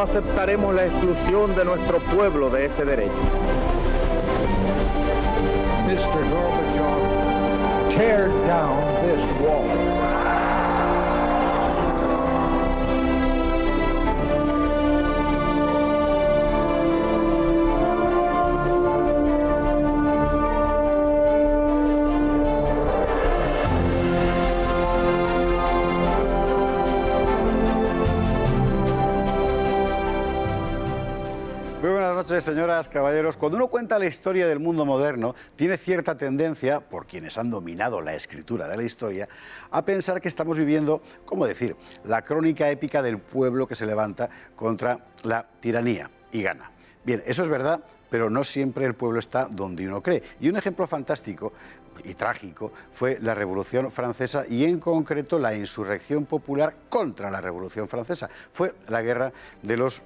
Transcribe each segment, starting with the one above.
no aceptaremos la exclusión de nuestro pueblo de ese derecho. Mr. Gorbachev, tear down this wall. Buenas noches, señoras, caballeros. Cuando uno cuenta la historia del mundo moderno, tiene cierta tendencia, por quienes han dominado la escritura de la historia, a pensar que estamos viviendo, ¿cómo decir?, la crónica épica del pueblo que se levanta contra la tiranía y gana. Bien, eso es verdad, pero no siempre el pueblo está donde uno cree. Y un ejemplo fantástico y trágico fue la Revolución Francesa y en concreto la insurrección popular contra la Revolución Francesa. Fue la guerra de los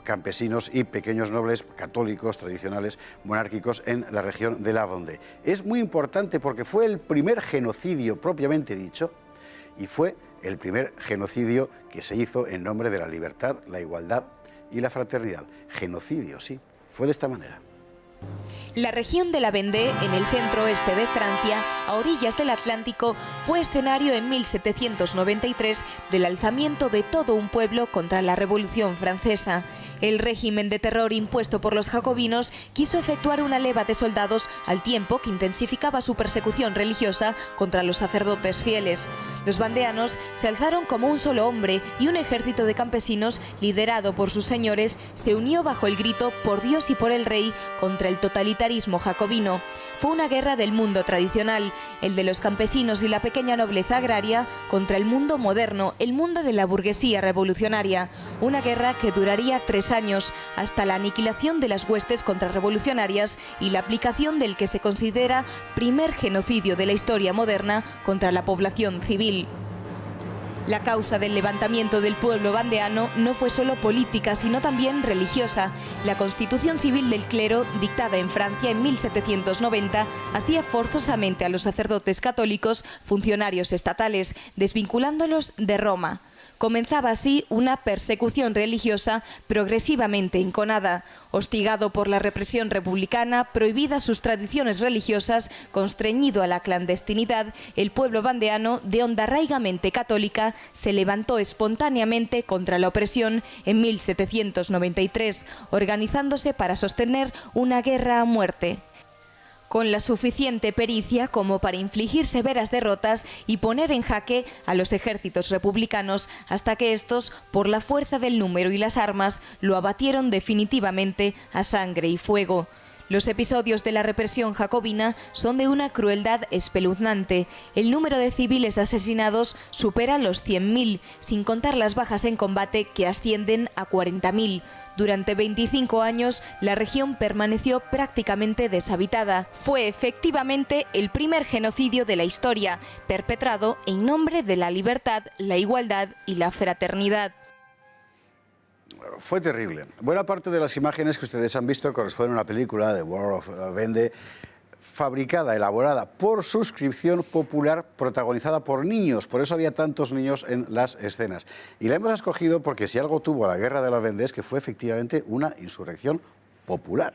campesinos y pequeños nobles católicos, tradicionales, monárquicos en la región de la Vendée. Es muy importante porque fue el primer genocidio propiamente dicho y fue el primer genocidio que se hizo en nombre de la libertad, la igualdad y la fraternidad. Genocidio, sí, fue de esta manera. La región de la Vendée, en el centro-oeste de Francia, a orillas del Atlántico, fue escenario en 1793 del alzamiento de todo un pueblo contra la Revolución Francesa. El régimen de terror impuesto por los jacobinos quiso efectuar una leva de soldados al tiempo que intensificaba su persecución religiosa contra los sacerdotes fieles. Los vandeanos se alzaron como un solo hombre y un ejército de campesinos, liderado por sus señores, se unió bajo el grito "por Dios y por el rey" contra el totalitarismo jacobino. Fue una guerra del mundo tradicional, el de los campesinos y la pequeña nobleza agraria, contra el mundo moderno, el mundo de la burguesía revolucionaria. Una guerra que duraría 3 años, hasta la aniquilación de las huestes contrarrevolucionarias y la aplicación del que se considera primer genocidio de la historia moderna contra la población civil. La causa del levantamiento del pueblo vandeano no fue solo política, sino también religiosa. La Constitución Civil del Clero, dictada en Francia en 1790, hacía forzosamente a los sacerdotes católicos funcionarios estatales, desvinculándolos de Roma. Comenzaba así una persecución religiosa progresivamente enconada. Hostigado por la represión republicana, prohibidas sus tradiciones religiosas, constreñido a la clandestinidad, el pueblo vandeano, de onda arraigamente católica, se levantó espontáneamente contra la opresión en 1793, organizándose para sostener una guerra a muerte, con la suficiente pericia como para infligir severas derrotas y poner en jaque a los ejércitos republicanos hasta que estos, por la fuerza del número y las armas, lo abatieron definitivamente a sangre y fuego. Los episodios de la represión jacobina son de una crueldad espeluznante. El número de civiles asesinados supera los 100.000, sin contar las bajas en combate que ascienden a 40.000. Durante 25 años, la región permaneció prácticamente deshabitada. Fue efectivamente el primer genocidio de la historia, perpetrado en nombre de la libertad, la igualdad y la fraternidad. Fue terrible. Buena parte de las imágenes que ustedes han visto corresponden a una película, The War of Vendée, fabricada, elaborada por suscripción popular, protagonizada por niños. Por eso había tantos niños en las escenas. Y la hemos escogido porque si algo tuvo la guerra de la Vendée es que fue efectivamente una insurrección popular.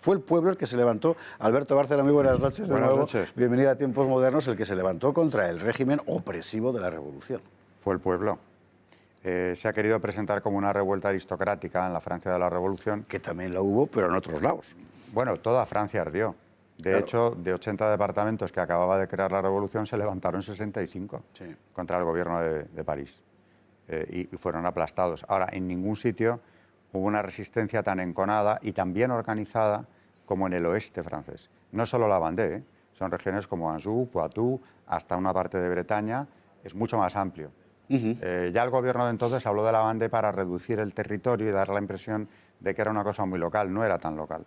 Fue el pueblo el que se levantó. Alberto Bárcena, muy buenas noches de nuevo. Buenas noches. Bienvenido a Tiempos Modernos, el que se levantó contra el régimen opresivo de la revolución. Fue el pueblo. Se ha querido presentar como una revuelta aristocrática en la Francia de la Revolución. Que también la hubo, pero en otros lados. Bueno, toda Francia ardió. De hecho, de 80 departamentos que acababa de crear la Revolución, se levantaron 65 contra el gobierno de París. Y fueron aplastados. Ahora, en ningún sitio hubo una resistencia tan enconada y tan bien organizada como en el oeste francés. No solo la Vendée, son regiones como Anjou, Poitou, hasta una parte de Bretaña, es mucho más amplio. Ya el gobierno de entonces habló de la Vendée para reducir el territorio y dar la impresión de que era una cosa muy local, no era tan local.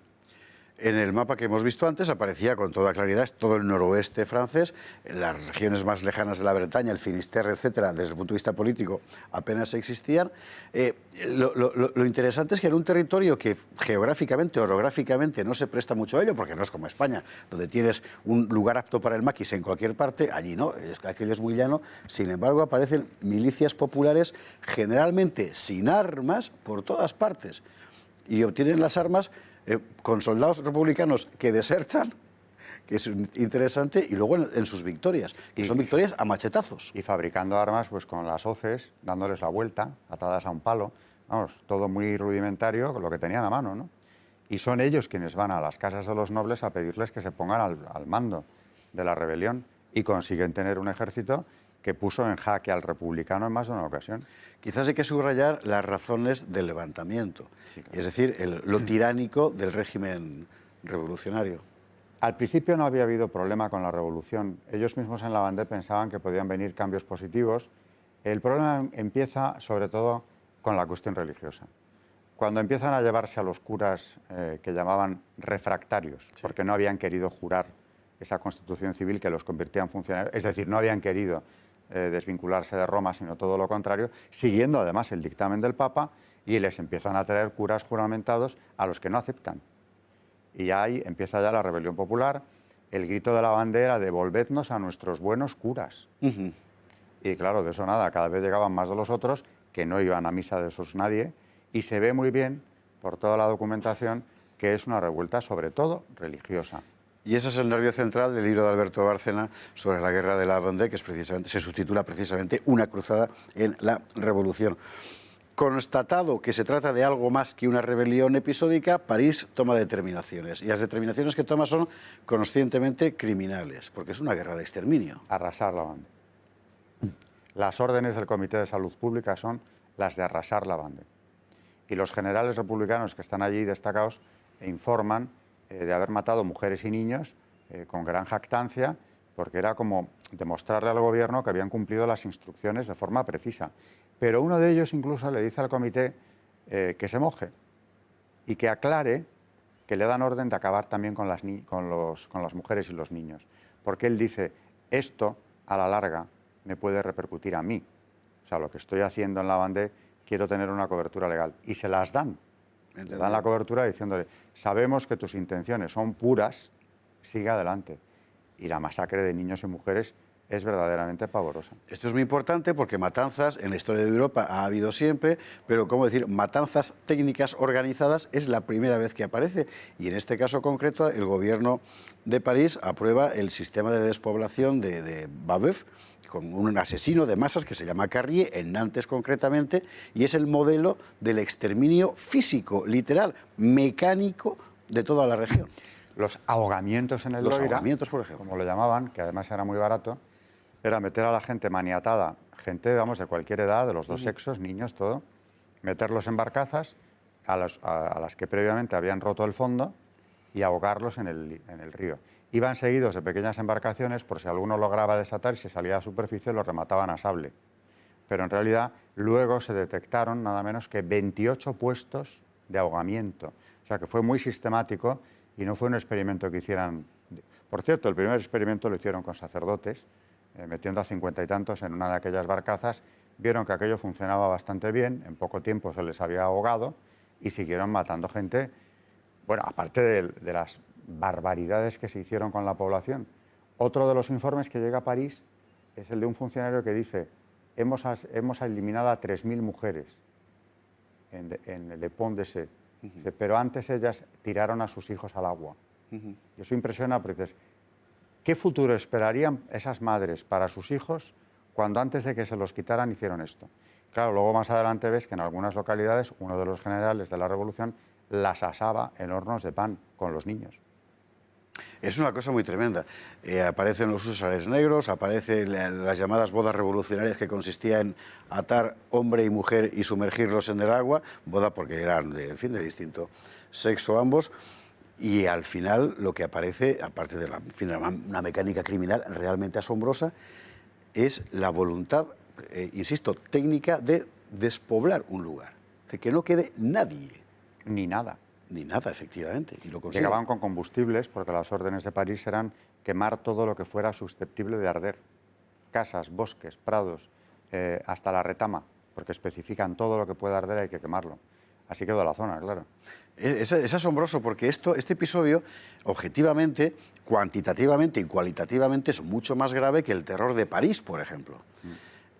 En el mapa que hemos visto antes aparecía con toda claridad es todo el noroeste francés, las regiones más lejanas de la Bretaña, el Finisterre, etcétera, desde el punto de vista político apenas existían. Lo interesante es que en un territorio que geográficamente, orográficamente no se presta mucho a ello, porque no es como España, donde tienes un lugar apto para el maquis en cualquier parte, allí no, aquello es muy llano. Sin embargo, aparecen milicias populares generalmente sin armas por todas partes y obtienen las armas con soldados republicanos que desertan, que es interesante, y luego en sus victorias, que son victorias a machetazos. Y fabricando armas pues con las hoces, dándoles la vuelta, atadas a un palo, vamos, todo muy rudimentario, con lo que tenían a mano, ¿no? Y son ellos quienes van a las casas de los nobles a pedirles que se pongan al mando de la rebelión y consiguen tener un ejército que puso en jaque al republicano en más de una ocasión. Quizás hay que subrayar las razones del levantamiento, Sí, claro. es decir, lo tiránico del régimen revolucionario. Al principio no había habido problema con la revolución. Ellos mismos en la Vendée pensaban que podían venir cambios positivos. El problema empieza sobre todo con la cuestión religiosa. Cuando empiezan a llevarse a los curas que llamaban refractarios, sí, porque no habían querido jurar esa constitución civil que los convertía en funcionarios, es decir, no habían querido desvincularse de Roma, sino todo lo contrario, siguiendo además el dictamen del Papa, y les empiezan a traer curas juramentados a los que no aceptan. Y ahí empieza ya la rebelión popular, el grito de la bandera, devolvednos a nuestros buenos curas. Y claro, de eso nada, cada vez llegaban más de los otros, que no iban a misa de esos nadie, y se ve muy bien, por toda la documentación, que es una revuelta sobre todo religiosa. Y ese es el nervio central del libro de Alberto Bárcena sobre la guerra de la Vendée, que es precisamente, se subtitula precisamente Una cruzada en la revolución. Constatado que se trata de algo más que una rebelión episódica, París toma determinaciones. Y las determinaciones que toma son conscientemente criminales, porque es una guerra de exterminio. Arrasar la Vendée. Las órdenes del Comité de Salud Pública son las de arrasar la Vendée. Y los generales republicanos que están allí destacados informan de haber matado mujeres y niños con gran jactancia, porque era como demostrarle al gobierno que habían cumplido las instrucciones de forma precisa. Pero uno de ellos incluso le dice al comité que se moje y que aclare que le dan orden de acabar también con las mujeres y los niños. Porque él dice, esto a la larga me puede repercutir a mí. O sea, lo que estoy haciendo en la Vendée, quiero tener una cobertura legal. Y se las dan. Le dan la cobertura diciéndole, sabemos que tus intenciones son puras, sigue adelante. Y la masacre de niños y mujeres es verdaderamente pavorosa. Esto es muy importante porque matanzas en la historia de Europa ha habido siempre, pero, ¿cómo decir?, matanzas técnicas organizadas es la primera vez que aparece. Y en este caso concreto, el gobierno de París aprueba el sistema de despoblación de Babeuf, con un asesino de masas que se llama Carrier, en Nantes concretamente, y es el modelo del exterminio físico, literal, mecánico de toda la región. Los ahogamientos en el Loira, ahogamientos, por ejemplo, como lo llamaban, que además era muy barato, era meter a la gente maniatada, gente, vamos, de cualquier edad, de los dos sexos, niños, todo, meterlos en barcazas a las que previamente habían roto el fondo y ahogarlos en el río. Iban seguidos de pequeñas embarcaciones, por si alguno lograba desatar y se salía a la superficie, los remataban a sable. Pero en realidad luego se detectaron nada menos que 28 puestos de ahogamiento. O sea que fue muy sistemático y no fue un experimento que hicieran... Por cierto, el primer experimento lo hicieron con sacerdotes, metiendo a 50 y tantos en una de aquellas barcazas, vieron que aquello funcionaba bastante bien, en poco tiempo se les había ahogado y siguieron matando gente, bueno, aparte de las barbaridades que se hicieron con la población. Otro de los informes que llega a París es el de un funcionario que dice, hemos eliminado a 3.000 mujeres en Le Pont de Sé, pero antes ellas tiraron a sus hijos al agua. Y eso impresiona porque dices, ¿qué futuro esperarían esas madres para sus hijos cuando antes de que se los quitaran hicieron esto? Claro, luego más adelante ves que en algunas localidades uno de los generales de la revolución las asaba en hornos de pan con los niños. Es una cosa muy tremenda. Aparecen los usos negros, aparecen las llamadas bodas revolucionarias que consistía en atar hombre y mujer y sumergirlos en el agua, boda porque eran de distinto sexo ambos, y al final lo que aparece, aparte de una mecánica criminal realmente asombrosa, es la voluntad, insisto, técnica de despoblar un lugar, de que no quede nadie. Ni nada. Ni nada, efectivamente, y lo consiguen. Llegaban con combustibles, porque las órdenes de París eran quemar todo lo que fuera susceptible de arder. Casas, bosques, prados, hasta la retama, porque especifican todo lo que puede arder, hay que quemarlo. Así quedó la zona, claro. Es asombroso porque este episodio, objetivamente, cuantitativamente y cualitativamente, es mucho más grave que el terror de París, por ejemplo.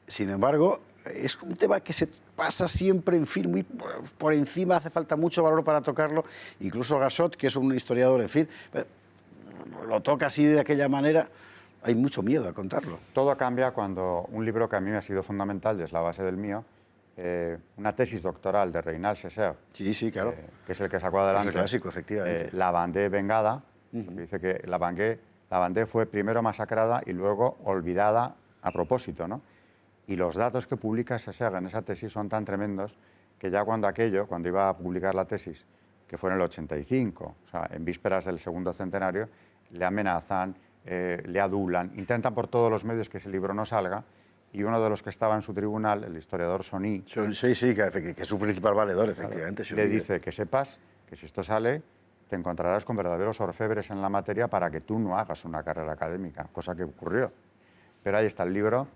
Sin embargo, es un tema que se pasa siempre, en fin, muy por encima, hace falta mucho valor para tocarlo. Incluso Gassot, que es un historiador, en fin, lo toca así de aquella manera. Hay mucho miedo a contarlo. Todo cambia cuando un libro que a mí me ha sido fundamental, y es la base del mío, una tesis doctoral de Reynal Césaire, Sí, claro. que es el que sacó adelante. Es el clásico, efectivamente. La Vendée vengada, dice que la Vendée fue primero masacrada y luego olvidada a propósito, ¿no? Y los datos que publica Césaire en esa tesis son tan tremendos que ya cuando iba a publicar la tesis, que fue en el 85, o sea, en vísperas del segundo centenario, le amenazan, le adulan, intentan por todos los medios que ese libro no salga, y uno de los que estaba en su tribunal, el historiador Sony, Sí, que es su principal valedor, efectivamente. le dice que sepas que si esto sale, te encontrarás con verdaderos orfebres en la materia para que tú no hagas una carrera académica, cosa que ocurrió. Pero ahí está el libro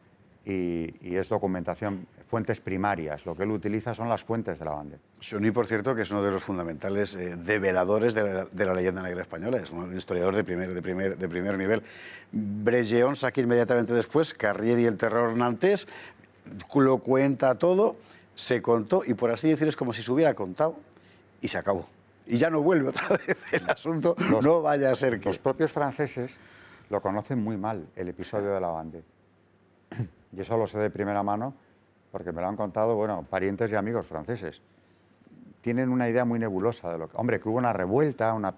y es documentación, fuentes primarias. Lo que él utiliza son las fuentes de la Vendée. Sony, por cierto, que es uno de los fundamentales develadores de la leyenda negra española, es un historiador de primer nivel. Bregeon saca inmediatamente después Carrier y el terror nantés, lo cuenta todo, se contó y por así decir es como si se hubiera contado y se acabó. Y ya no vuelve otra vez el asunto, no vaya a ser que... Los propios franceses lo conocen muy mal, el episodio de la Vendée. Y eso lo sé de primera mano porque me lo han contado, bueno, parientes y amigos franceses. Tienen una idea muy nebulosa de lo que... Hombre, que hubo una revuelta, una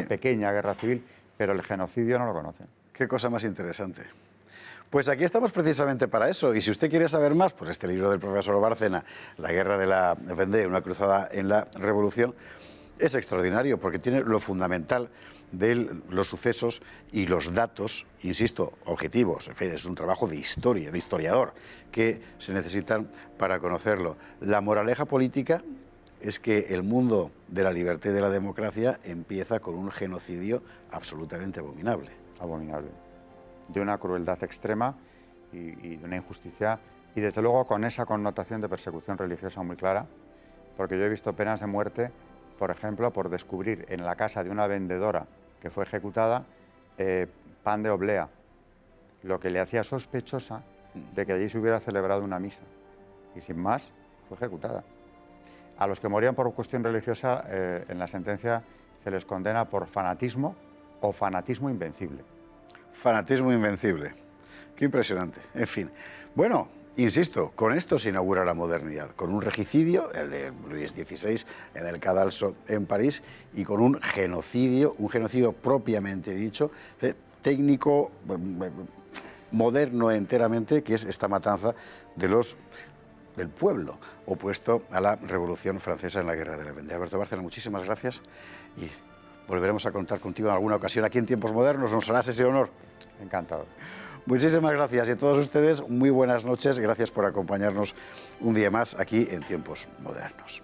pequeña guerra civil, pero el genocidio no lo conocen. Qué cosa más interesante. Pues aquí estamos precisamente para eso. Y si usted quiere saber más, pues este libro del profesor Bárcena, La guerra de la Vendée, una cruzada en la revolución, es extraordinario porque tiene lo fundamental de los sucesos y los datos, insisto, objetivos. En fin, es un trabajo de historia, de historiador, que se necesitan para conocerlo. La moraleja política es que el mundo de la libertad y de la democracia empieza con un genocidio absolutamente abominable. Abominable. De una crueldad extrema y de una injusticia, y desde luego con esa connotación de persecución religiosa muy clara, porque yo he visto penas de muerte, por ejemplo, por descubrir en la casa de una vendedora que fue ejecutada pan de oblea, lo que le hacía sospechosa de que allí se hubiera celebrado una misa. Y sin más, fue ejecutada. A los que morían por cuestión religiosa, en la sentencia se les condena por fanatismo o fanatismo invencible. Fanatismo invencible. Qué impresionante. En fin. Bueno, insisto, con esto se inaugura la modernidad, con un regicidio, el de Luis XVI en el Cadalso en París, y con un genocidio propiamente dicho, técnico, moderno enteramente, que es esta matanza del pueblo, opuesto a la Revolución Francesa en la Guerra de la Vendée. Alberto Bárcena, muchísimas gracias y volveremos a contar contigo en alguna ocasión aquí en Tiempos Modernos. Nos harás ese honor. Encantado. Muchísimas gracias y a todos ustedes muy buenas noches. Gracias por acompañarnos un día más aquí en Tiempos Modernos.